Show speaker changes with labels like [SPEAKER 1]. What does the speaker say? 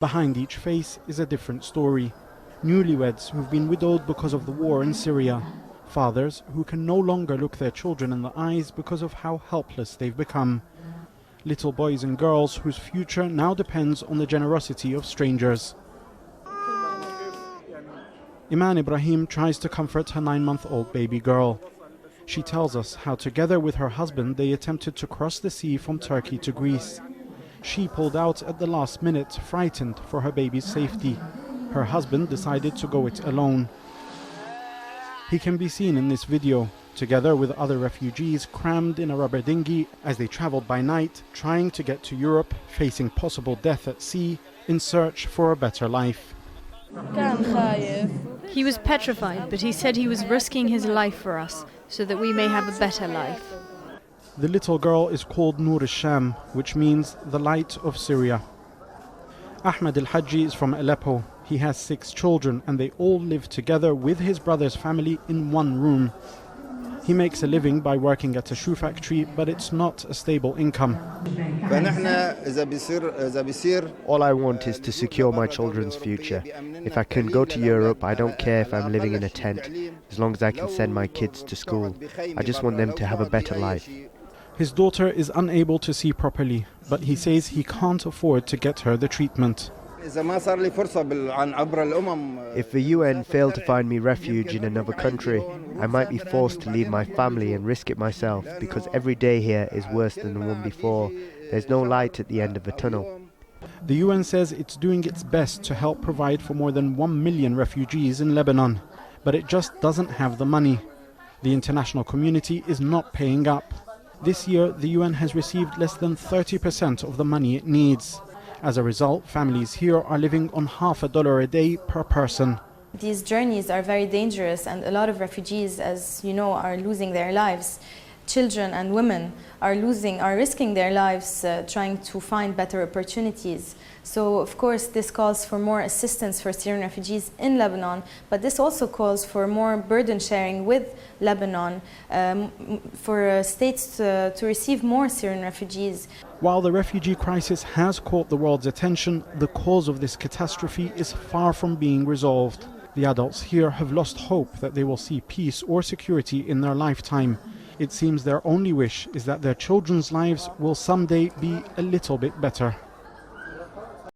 [SPEAKER 1] Behind each face is a different story. Newlyweds who've been widowed because of the war in Syria. Fathers who can no longer look their children in the eyes because of how helpless they've become. Little boys and girls whose future now depends on the generosity of strangers. Iman Ibrahim tries to comfort her 9-month-old baby girl. She tells us how together with her husband they attempted to cross the sea from Turkey to Greece. She pulled out at the last minute, frightened for her baby's safety. Her husband decided to go it alone. He can be seen in this video, together with other refugees crammed in a rubber dinghy as they traveled by night, trying to get to Europe, facing possible death at sea, in search for a better life.
[SPEAKER 2] He was petrified, but he said he was risking his life for us, so that we may have a better life.
[SPEAKER 1] The little girl is called Nur al-Sham, which means the light of Syria. Ahmed al-Hajji is from Aleppo. He has 6 children and they all live together with his brother's family in one room. He makes a living by working at a shoe factory, but it's not a stable income.
[SPEAKER 3] All I want is to secure my children's future. If I can go to Europe, I don't care if I'm living in a tent, as long as I can send my kids to school. I just want them to have a better life.
[SPEAKER 1] His daughter is unable to see properly, but he says he can't afford to get her the treatment.
[SPEAKER 3] If the UN fail to find me refuge in another country, I might be forced to leave my family and risk it myself, because every day here is worse than the one before. There's no light at the end of the tunnel.
[SPEAKER 1] The UN says it's doing its best to help provide for more than 1 million refugees in Lebanon, but it just doesn't have the money. The international community is not paying up. This year, the UN has received less than 30% of the money it needs. As a result, families here are living on $50 a day per person.
[SPEAKER 4] These journeys are very dangerous, and a lot of refugees, as you know, are losing their lives. Children and women are risking their lives trying to find better opportunities. So, of course, this calls for more assistance for Syrian refugees in Lebanon, but this also calls for more burden sharing with Lebanon, for states to receive more Syrian refugees.
[SPEAKER 1] While the refugee crisis has caught the world's attention, the cause of this catastrophe is far from being resolved. The adults here have lost hope that they will see peace or security in their lifetime. It seems their only wish is that their children's lives will someday be a little bit better.